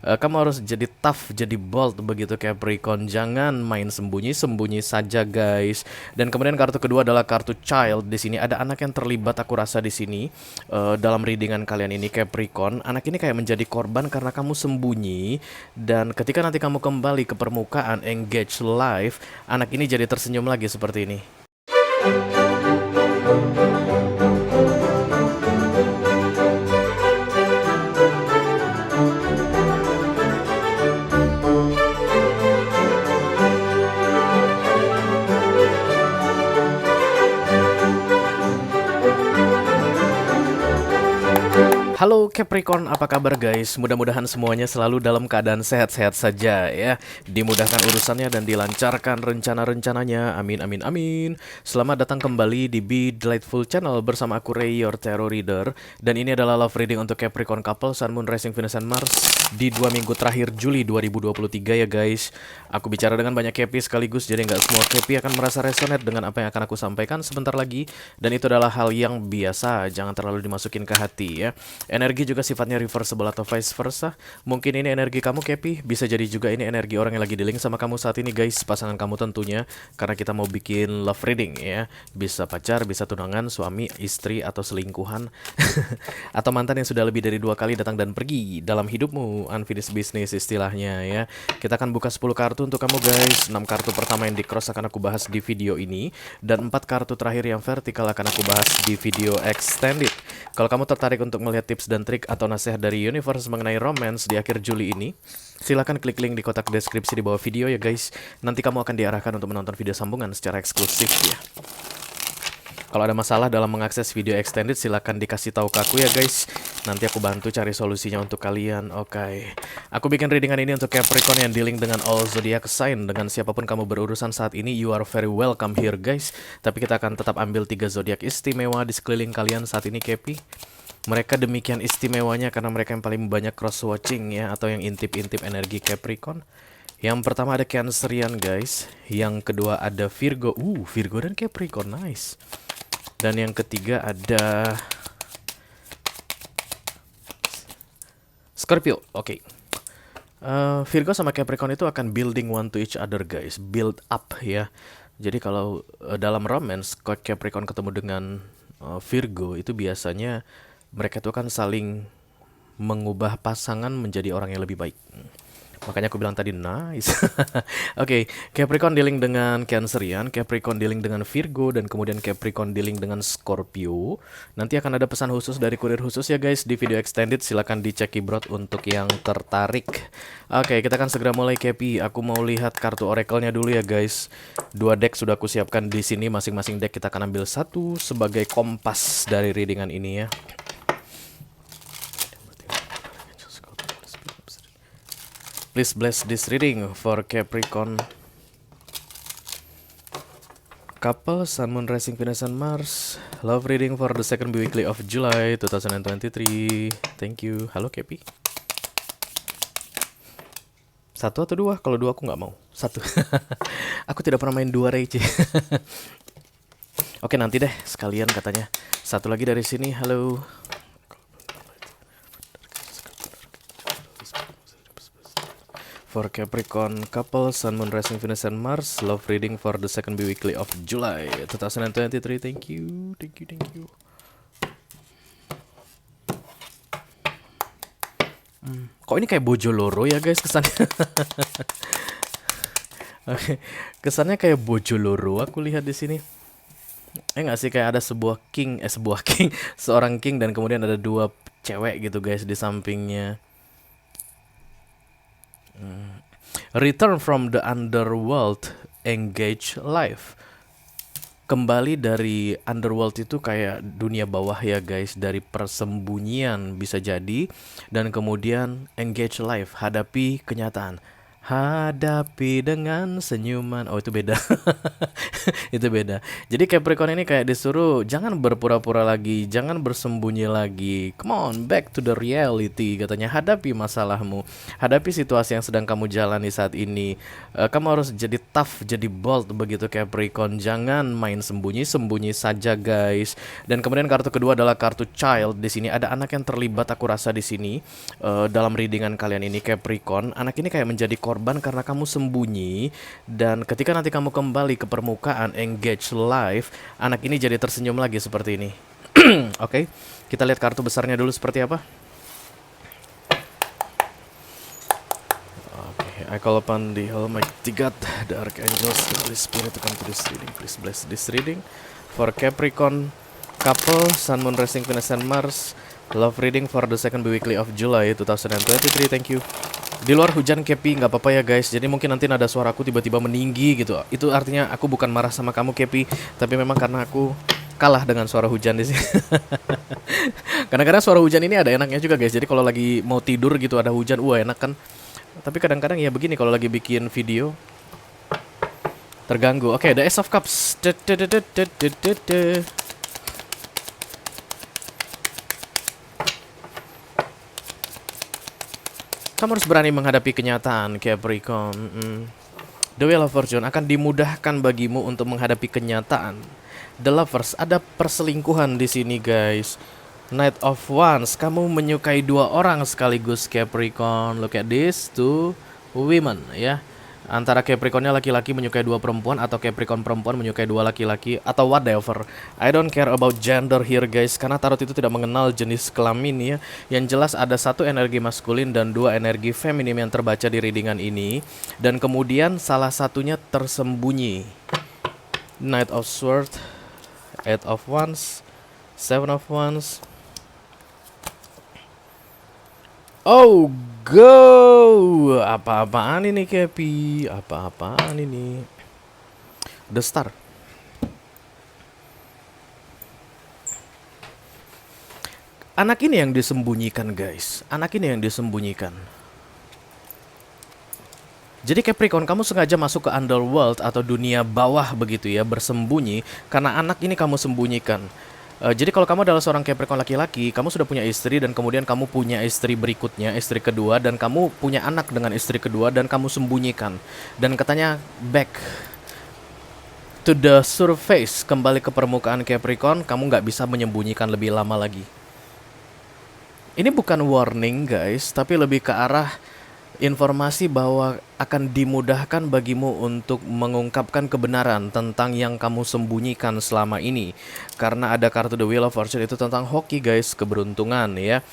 Kamu harus jadi tough, jadi bold begitu Capricorn. Jangan main sembunyi-sembunyi saja, guys. Dan kemudian kartu kedua adalah kartu child. Di sini ada anak yang terlibat, aku rasa di sini dalam readingan kalian ini Capricorn. Anak ini kayak menjadi korban karena kamu sembunyi, dan ketika nanti kamu kembali ke permukaan, engage live, anak ini jadi tersenyum lagi seperti ini. Halo Capricorn, apa kabar guys? Mudah-mudahan semuanya selalu dalam keadaan sehat-sehat saja ya. Dimudahkan urusannya dan dilancarkan rencana-rencananya. Amin, amin, amin. Selamat datang kembali di Be Delightful Channel bersama aku Ray, your tarot reader. Dan ini adalah love reading untuk Capricorn couple, Sun, Moon, Rising, Venus, and Mars di 2 minggu terakhir Juli 2023 ya guys. Aku bicara dengan banyak kepi sekaligus, jadi nggak semua kepi akan merasa resonate dengan apa yang akan aku sampaikan sebentar lagi. Dan itu adalah hal yang biasa, jangan terlalu dimasukin ke hati ya. Energi juga sifatnya reversible atau vice versa. Mungkin ini energi kamu Kepi, bisa jadi juga ini energi orang yang lagi dealing sama kamu saat ini guys, pasangan kamu tentunya. Karena kita mau bikin love reading ya. Bisa pacar, bisa tunangan, suami, istri, atau selingkuhan. Atau mantan yang sudah lebih dari 2 kali datang dan pergi dalam hidupmu. Unfinished business istilahnya ya. Kita akan buka 10 kartu untuk kamu guys. 6 kartu pertama yang di cross akan aku bahas di video ini, dan 4 kartu terakhir yang vertikal akan aku bahas di video extended. Kalau kamu tertarik untuk melihat tips dan trik atau nasihat dari universe mengenai romance di akhir Juli ini, silahkan klik link di kotak deskripsi di bawah video ya guys. Nanti kamu akan diarahkan untuk menonton video sambungan secara eksklusif ya. Kalau ada masalah dalam mengakses video extended, silahkan dikasih tahu ke aku ya guys. Nanti aku bantu cari solusinya untuk kalian. Oke. Aku bikin readingan ini untuk Capricorn yang dealing dengan all zodiac sign. Dengan siapapun kamu berurusan saat ini, you are very welcome here guys. Tapi kita akan tetap ambil 3 zodiak istimewa di sekeliling kalian saat ini Capi. Mereka demikian istimewanya karena mereka yang paling banyak cross watching ya, atau yang intip-intip energi Capricorn. Yang pertama ada Cancerian guys. Yang kedua ada Virgo. Virgo dan Capricorn, nice. Dan yang ketiga ada Scorpio. Oke. Virgo sama Capricorn itu akan building one to each other guys, build up ya. Jadi kalau dalam romance Capricorn ketemu dengan Virgo, itu biasanya mereka itu akan saling mengubah pasangan menjadi orang yang lebih baik. Makanya aku bilang tadi nice. Oke, Capricorn dealing dengan Cancerian, Capricorn dealing dengan Virgo, dan kemudian Capricorn dealing dengan Scorpio. Nanti akan ada pesan khusus dari kurir khusus ya guys di video extended. Silakan dicek keyboard untuk yang tertarik. Oke, kita akan segera mulai Capi. Aku mau lihat kartu oracle-nya dulu ya guys. 2 deck sudah aku siapkan di sini. Masing-masing deck kita akan ambil satu sebagai kompas dari readingan ini ya. Please bless this reading for Capricorn couple, Sun, Moon, Rising, Venus, and Mars. Love reading for the second weekly of July 2023. Thank you. Halo Capi. 1 atau 2? Kalau 2 aku nggak mau. 1. Aku tidak pernah main 2 Reichi. Oke, nanti deh sekalian katanya. 1 lagi dari sini. Halo. For Capricorn couple, Sun, Moon, Rising, Venus, and Mars. Love reading for the second weekly of July 2023. Thank you, thank you, thank you. Kok ini kayak Bojoloro ya guys kesannya? Oke, kesannya kayak Bojoloro. Aku lihat di sini. Nggak sih, kayak ada sebuah king, seorang king, dan kemudian ada 2 cewek gitu guys di sampingnya. Return from the underworld, engage life. Kembali dari underworld itu kayak dunia bawah ya guys, dari persembunyian bisa jadi, dan kemudian engage life, hadapi kenyataan. Hadapi dengan senyuman. Oh, itu beda. Itu beda. Jadi Capricorn ini kayak disuruh jangan berpura-pura lagi, jangan bersembunyi lagi. Come on, back to the reality katanya. Hadapi masalahmu. Hadapi situasi yang sedang kamu jalani saat ini. Kamu harus jadi tough, jadi bold begitu Capricorn. Jangan main sembunyi-sembunyi saja, guys. Dan kemudian kartu kedua adalah kartu child. Di sini ada anak yang terlibat aku rasa di sini dalam readingan kalian ini Capricorn. Anak ini kayak menjadi korban karena kamu sembunyi, dan ketika nanti kamu kembali ke permukaan engage live, anak ini jadi tersenyum lagi seperti ini. Oke, kita lihat kartu besarnya dulu seperti apa. I call upon the Almighty God, the Archangels, the Holy Spirit to come to this reading. Please bless this reading for Capricorn couple, Sun, Moon, Rising, Venus, and Mars. Love reading for the second weekly of July 2023. Thank you. Di luar hujan Kepi, nggak apa-apa ya guys. Jadi mungkin nanti nada suaraku tiba-tiba meninggi gitu. Itu artinya aku bukan marah sama kamu Kepi, tapi memang karena aku kalah dengan suara hujan di sini. Kadang-kadang suara hujan ini ada enaknya juga guys. Jadi kalau lagi mau tidur gitu ada hujan, wah enak kan. Tapi kadang-kadang ya begini kalau lagi bikin video terganggu. Oke, the Ace of Cups. Kamu harus berani menghadapi kenyataan, Capricorn. The Wheel of Fortune akan dimudahkan bagimu untuk menghadapi kenyataan. The Lovers, ada perselingkuhan di sini, guys. Knight of Wands, kamu menyukai dua orang sekaligus, Capricorn. Look at this, two women, ya. Antara Capricornnya laki-laki menyukai dua perempuan, atau Capricorn perempuan menyukai dua laki-laki, atau whatever. I don't care about gender here guys, karena tarot itu tidak mengenal jenis kelamin ya. Yang jelas ada satu energi maskulin dan dua energi feminim yang terbaca di readingan ini. Dan kemudian salah satunya tersembunyi. Knight of Swords, Eight of Wands, Seven of Wands. Oh, go! Apa-apaan ini, Kepi? Apa-apaan ini? The Star. Anak ini yang disembunyikan, guys. Anak ini yang disembunyikan. Jadi Capricorn, kamu sengaja masuk ke underworld atau dunia bawah begitu ya, bersembunyi, karena anak ini kamu sembunyikan. Jadi kalau kamu adalah seorang Capricorn laki-laki, kamu sudah punya istri dan kemudian kamu punya istri berikutnya, istri kedua, dan kamu punya anak dengan istri kedua dan kamu sembunyikan. Dan katanya back to the surface, kembali ke permukaan Capricorn, kamu nggak bisa menyembunyikan lebih lama lagi. Ini bukan warning guys, tapi lebih ke arah informasi bahwa akan dimudahkan bagimu untuk mengungkapkan kebenaran tentang yang kamu sembunyikan selama ini. Karena ada kartu The Wheel of Fortune, itu tentang hoki guys, keberuntungan ya,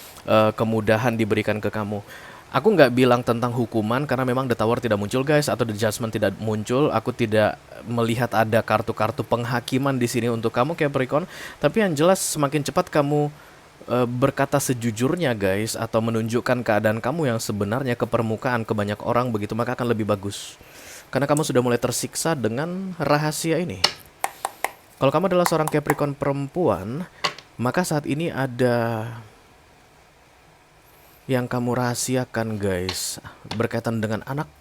kemudahan diberikan ke kamu. Aku nggak bilang tentang hukuman karena memang The Tower tidak muncul guys, atau The Judgment tidak muncul. Aku tidak melihat ada kartu-kartu penghakiman di sini untuk kamu Capricorn. Tapi yang jelas semakin cepat kamu berkata sejujurnya guys, atau menunjukkan keadaan kamu yang sebenarnya ke permukaan ke banyak orang begitu, maka akan lebih bagus. Karena kamu sudah mulai tersiksa dengan rahasia ini. Kalau kamu adalah seorang Capricorn perempuan, maka saat ini ada yang kamu rahasiakan guys, berkaitan dengan anak.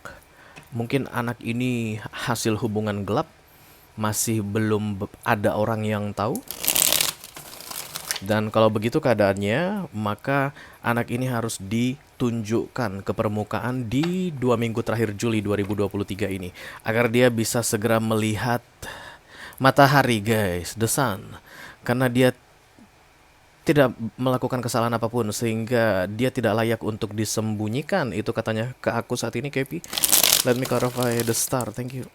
Mungkin anak ini hasil hubungan gelap, masih belum ada orang yang tahu. Dan kalau begitu keadaannya, maka anak ini harus ditunjukkan ke permukaan di 2 minggu terakhir Juli 2023 ini, agar dia bisa segera melihat matahari guys, the sun. Karena dia tidak melakukan kesalahan apapun, sehingga dia tidak layak untuk disembunyikan. Itu katanya ke aku saat ini, Kepi. Let me clarify the star, thank you.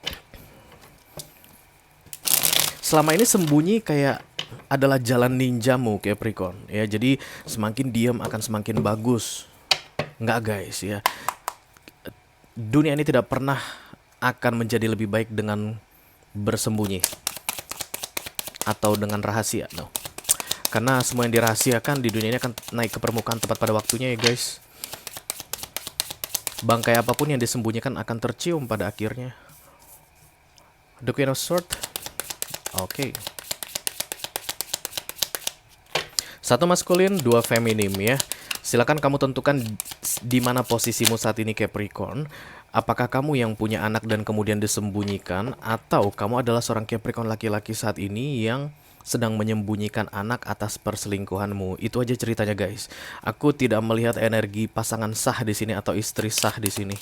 Selama ini sembunyi kayak adalah jalan ninjamu Capricorn ya, jadi semakin diam akan semakin bagus. Enggak guys ya, dunia ini tidak pernah akan menjadi lebih baik dengan bersembunyi atau dengan rahasia, no. Karena semua yang dirahasiakan di dunia ini akan naik ke permukaan tepat pada waktunya ya guys. Bangkai apapun yang disembunyikan akan tercium pada akhirnya. The Queen of Swords. Oke. Satu maskulin, dua feminim ya. Silakan kamu tentukan di mana posisimu saat ini Capricorn. Apakah kamu yang punya anak dan kemudian disembunyikan, atau kamu adalah seorang Capricorn laki-laki saat ini yang sedang menyembunyikan anak atas perselingkuhanmu? Itu aja ceritanya, guys. Aku tidak melihat energi pasangan sah di sini atau istri sah di sini.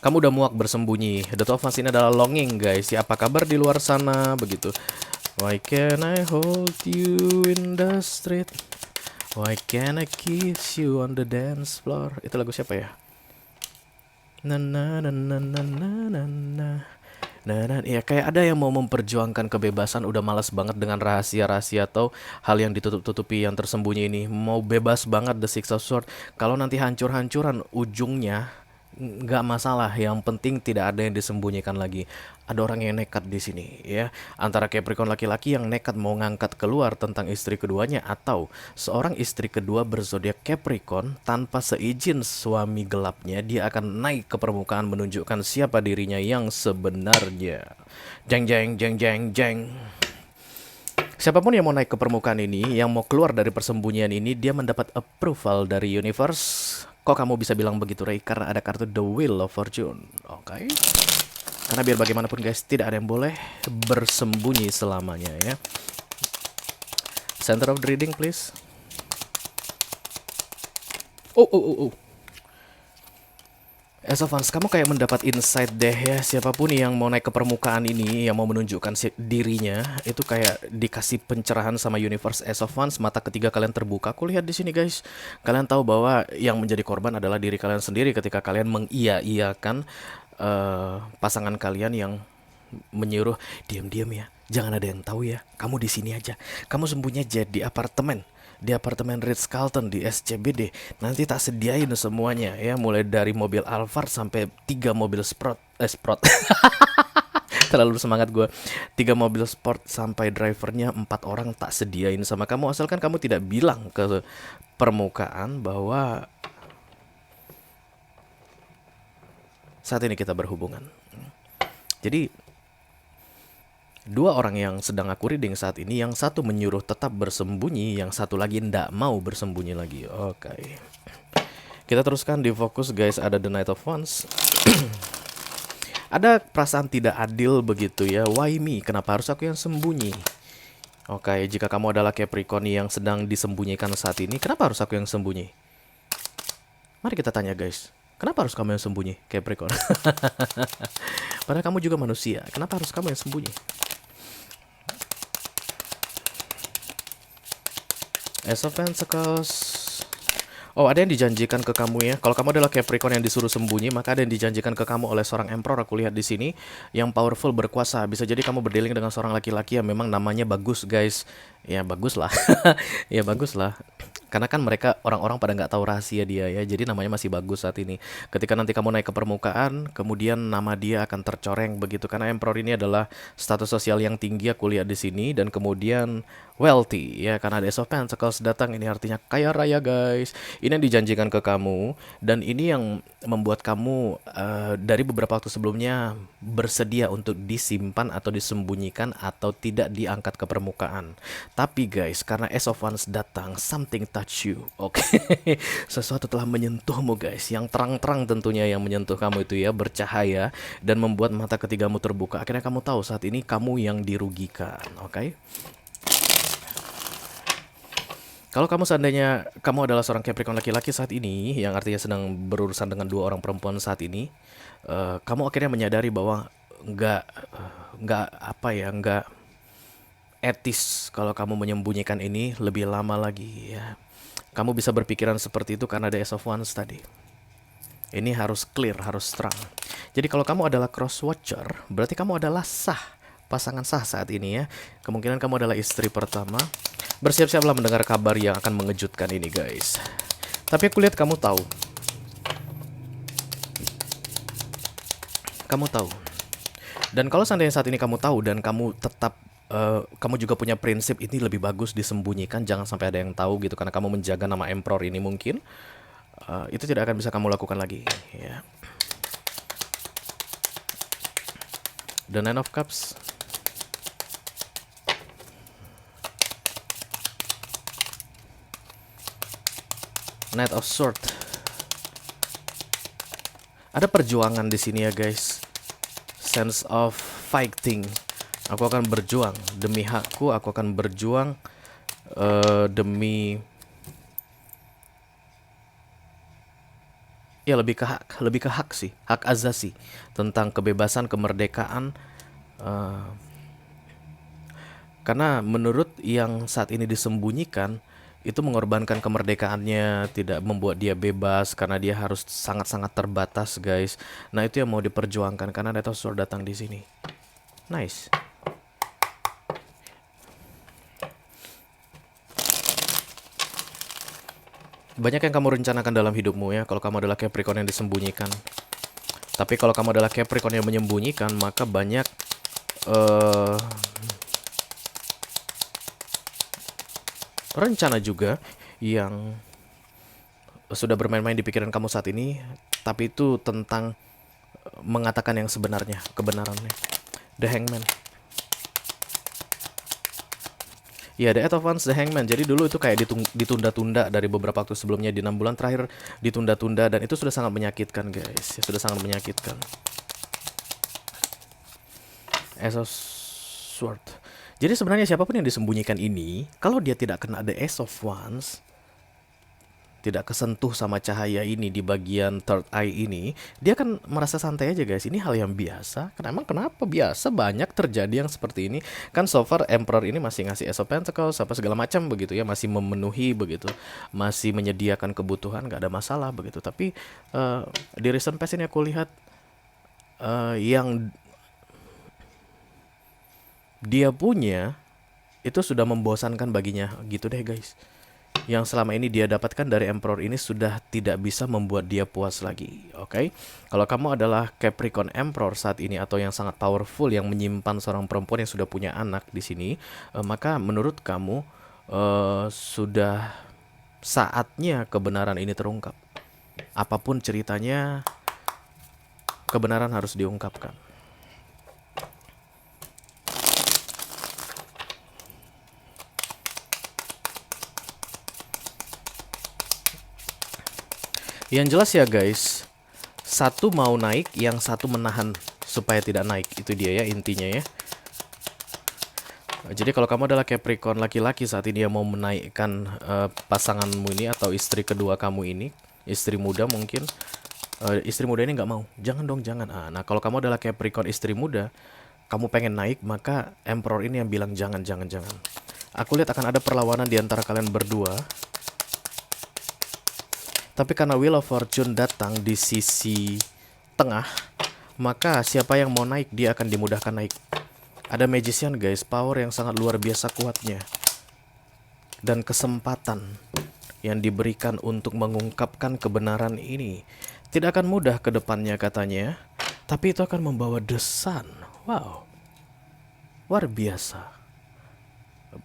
Kamu udah muak bersembunyi. The Two of Wands ini adalah longing, guys. Ya, apa kabar di luar sana? Begitu. Why can I hold you in the street? Why can I kiss you on the dance floor? Itu lagu siapa ya? Na na na na na na na na. Nah, ya kayak ada yang mau memperjuangkan kebebasan, udah malas banget dengan rahasia-rahasia atau hal yang ditutup-tutupi yang tersembunyi ini. Mau bebas banget the Six of Swords. Kalau nanti hancur-hancuran ujungnya nggak masalah, yang penting tidak ada yang disembunyikan lagi. Ada orang yang nekat di sini, ya. Antara Capricorn laki-laki yang nekat mau ngangkat keluar tentang istri keduanya, atau seorang istri kedua berzodiak Capricorn tanpa seizin suami gelapnya, dia akan naik ke permukaan menunjukkan siapa dirinya yang sebenarnya. Jeng jeng jeng jeng jeng. Siapapun yang mau naik ke permukaan ini, yang mau keluar dari persembunyian ini, dia mendapat approval dari universe. Kok kamu bisa bilang begitu, Ray? Karena ada kartu The Wheel of Fortune. Oke. Karena biar bagaimanapun, guys, tidak ada yang boleh bersembunyi selamanya, ya. Center of the reading, please. Oh. As of Wands, kamu kayak mendapat insight deh, ya. Siapapun yang mau naik ke permukaan ini, yang mau menunjukkan dirinya, itu kayak dikasih pencerahan sama universe. As of Wands, mata ketiga kalian terbuka. Aku lihat di sini, guys. Kalian tahu bahwa yang menjadi korban adalah diri kalian sendiri ketika kalian mengiya-iyakan pasangan kalian yang menyuruh, diam-diam ya, jangan ada yang tahu ya, kamu di sini aja, kamu sembunyi aja di apartemen Ritz-Carlton, di SCBD. Nanti tak sediain semuanya, ya, mulai dari mobil Alphard sampai 3 mobil Sprott. Terlalu semangat gue. 3 mobil sport sampai drivernya 4 orang tak sediain sama kamu, asalkan kamu tidak bilang ke permukaan bahwa saat ini kita berhubungan. Jadi dua orang yang sedang aku reading saat ini, yang satu menyuruh tetap bersembunyi, yang satu lagi ndak mau bersembunyi lagi. Oke. Kita teruskan di fokus, guys. Ada The Knight of Wands. Ada perasaan tidak adil begitu, ya. Why me? Kenapa harus aku yang sembunyi? Oke, jika kamu adalah Capricorn yang sedang disembunyikan saat ini, kenapa harus aku yang sembunyi? Mari kita tanya, guys. Kenapa harus kamu yang sembunyi, Capricorn? Padahal kamu juga manusia. Kenapa harus kamu yang sembunyi? Ace of Pentacles. Oh, ada yang dijanjikan ke kamu, ya. Kalau kamu adalah Capricorn yang disuruh sembunyi, maka ada yang dijanjikan ke kamu oleh seorang Emperor. Aku lihat di sini, yang powerful, berkuasa. Bisa jadi kamu berdealing dengan seorang laki-laki yang memang namanya bagus, guys. Ya bagus lah. Ya bagus lah. Karena kan mereka orang-orang pada nggak tahu rahasia dia, ya. Jadi namanya masih bagus saat ini. Ketika nanti kamu naik ke permukaan, kemudian nama dia akan tercoreng begitu. Karena Emperor ini adalah status sosial yang tinggi, aku lihat di sini, dan kemudian wealthy, ya. Karena ada Ace of Pentacles datang, ini artinya kaya raya, guys. Ini yang dijanjikan ke kamu, dan ini yang membuat kamu dari beberapa waktu sebelumnya bersedia untuk disimpan atau disembunyikan atau tidak diangkat ke permukaan. Tapi guys, karena Ace of Wands datang, something touch you. Oke. Sesuatu telah menyentuhmu, guys. Yang terang-terang tentunya yang menyentuh kamu itu, ya, bercahaya dan membuat mata ketigamu terbuka. Akhirnya kamu tahu saat ini kamu yang dirugikan. Oke. Kalau kamu seandainya kamu adalah seorang Capricorn laki-laki saat ini, yang artinya sedang berurusan dengan 2 orang perempuan saat ini, kamu akhirnya menyadari bahwa nggak apa ya, nggak etis kalau kamu menyembunyikan ini lebih lama lagi, ya. Kamu bisa berpikiran seperti itu karena ada Ace of Wands tadi. Ini harus clear, harus terang. Jadi kalau kamu adalah cross watcher, berarti kamu adalah sah, pasangan sah saat ini, ya. Kemungkinan kamu adalah istri pertama. Bersiap-siaplah mendengar kabar yang akan mengejutkan ini, guys. Tapi aku lihat kamu tahu. Kamu tahu. Dan kalau seandainya saat ini kamu tahu dan kamu tetap kamu juga punya prinsip, ini lebih bagus disembunyikan, jangan sampai ada yang tahu gitu, karena kamu menjaga nama Emperor ini, mungkin itu tidak akan bisa kamu lakukan lagi, ya. The Nine of Cups. Knight of Swords. Ada perjuangan di sini ya guys. Sense of fighting. Aku akan berjuang demi hakku, aku akan berjuang demi ya lebih ke hak sih, hak azasi tentang kebebasan, kemerdekaan. eh, karena menurut yang saat ini disembunyikan itu mengorbankan kemerdekaannya, tidak membuat dia bebas karena dia harus sangat-sangat terbatas, guys. Nah, itu yang mau diperjuangkan karena dinosaur datang di sini. Nice. Banyak yang kamu rencanakan dalam hidupmu ya, kalau kamu adalah Capricorn yang disembunyikan. Tapi kalau kamu adalah Capricorn yang menyembunyikan, maka banyak rencana juga yang sudah bermain-main di pikiran kamu saat ini, tapi itu tentang mengatakan yang sebenarnya, kebenarannya. The Hangman. Ya, The Eight of Wands, The Hangman. Jadi dulu itu kayak ditunda-tunda dari beberapa waktu sebelumnya, di 6 bulan terakhir ditunda-tunda, dan itu sudah sangat menyakitkan, guys. Sudah sangat menyakitkan. Ace of Sword. Jadi sebenarnya siapapun yang disembunyikan ini, kalau dia tidak kena The Ace of Wands, tidak kesentuh sama cahaya ini di bagian third eye ini, dia akan merasa santai aja, guys. Ini hal yang biasa. Emang kenapa biasa? Banyak terjadi yang seperti ini. Kan so far Emperor ini masih ngasih Ace of Pentacles apa segala macam begitu ya, masih memenuhi begitu, masih menyediakan kebutuhan, gak ada masalah begitu. Tapi di recent past ini aku lihat yang dia punya itu sudah membosankan baginya gitu deh, guys. Yang selama ini dia dapatkan dari Emperor ini sudah tidak bisa membuat dia puas lagi. Oke, kalau kamu adalah Capricorn Emperor saat ini atau yang sangat powerful yang menyimpan seorang perempuan yang sudah punya anak di sini, maka menurut kamu sudah saatnya kebenaran ini terungkap. Apapun ceritanya, kebenaran harus diungkapkan. Yang jelas ya guys, satu mau naik, yang satu menahan supaya tidak naik. Itu dia ya intinya ya. Jadi kalau kamu adalah Capricorn laki-laki saat ini yang mau menaikkan pasanganmu ini atau istri kedua kamu ini, istri muda mungkin, istri muda ini nggak mau. Jangan dong, jangan. Nah, kalau kamu adalah Capricorn istri muda, kamu pengen naik, maka Emperor ini yang bilang jangan, jangan, jangan. Aku lihat akan ada perlawanan di antara kalian berdua. Tapi karena Wheel of Fortune datang di sisi tengah, maka siapa yang mau naik, dia akan dimudahkan naik. Ada Magician guys, power yang sangat luar biasa kuatnya. Dan kesempatan yang diberikan untuk mengungkapkan kebenaran ini tidak akan mudah ke depannya katanya, tapi itu akan membawa The Sun. Wow, luar biasa.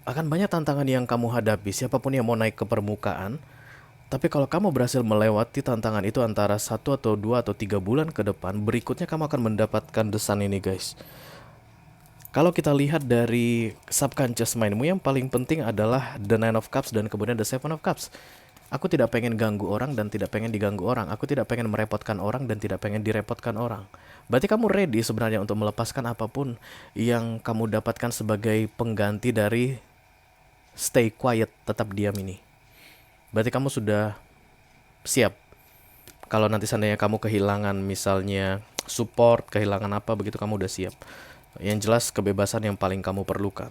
Akan banyak tantangan yang kamu hadapi, siapapun yang mau naik ke permukaan. Tapi kalau kamu berhasil melewati tantangan itu antara 1 atau 2 atau 3 bulan ke depan, berikutnya kamu akan mendapatkan The Sun ini guys. Kalau kita lihat dari subconscious mindmu, yang paling penting adalah The Nine of Cups dan kemudian The Seven of Cups. Aku tidak pengen ganggu orang dan tidak pengen diganggu orang. Aku tidak pengen merepotkan orang dan tidak pengen direpotkan orang. Berarti kamu ready sebenarnya untuk melepaskan apapun yang kamu dapatkan sebagai pengganti dari stay quiet, tetap diam ini. Berarti kamu sudah siap. Kalau nanti seandainya kamu kehilangan misalnya support, kehilangan apa begitu, kamu udah siap. Yang jelas kebebasan yang paling kamu perlukan.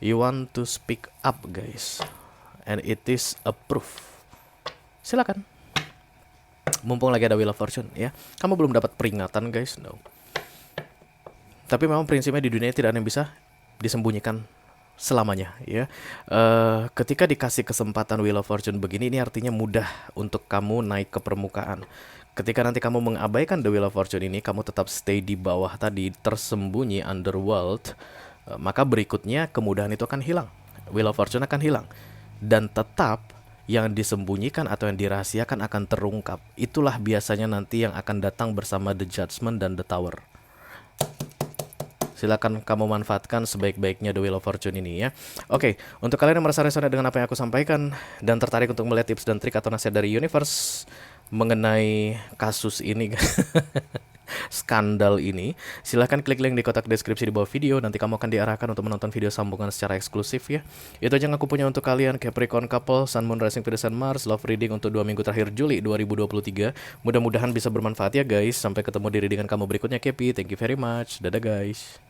You want to speak up guys, and it is approved. Silakan. Mumpung lagi ada Wheel of Fortune ya. Kamu belum dapat peringatan guys, no. Tapi memang prinsipnya di dunia tidak ada yang bisa disembunyikan selamanya ya. Ketika dikasih kesempatan Wheel of Fortune begini, ini artinya mudah untuk kamu naik ke permukaan. Ketika nanti kamu mengabaikan The Wheel of Fortune ini, kamu tetap stay di bawah tadi, tersembunyi underworld, maka berikutnya kemudahan itu akan hilang. Wheel of Fortune akan hilang. Dan tetap yang disembunyikan atau yang dirahasiakan akan terungkap. Itulah biasanya nanti yang akan datang bersama The Judgment dan The Tower. Silakan kamu manfaatkan sebaik-baiknya The Wheel of Fortune ini ya. Oke, untuk kalian yang merasa resonate dengan apa yang aku sampaikan dan tertarik untuk melihat tips dan trik atau nasihat dari universe, mengenai kasus ini, skandal ini, silahkan klik link di kotak deskripsi di bawah video. Nanti kamu akan diarahkan untuk menonton video sambungan secara eksklusif ya. Itu aja yang aku punya untuk kalian, Capricorn couple, Sun, Moon, Rising, Venus, dan Mars, love reading untuk 2 minggu terakhir Juli 2023. Mudah-mudahan bisa bermanfaat ya guys. Sampai ketemu di readingan kamu berikutnya, Kepi. Thank you very much. Dadah guys.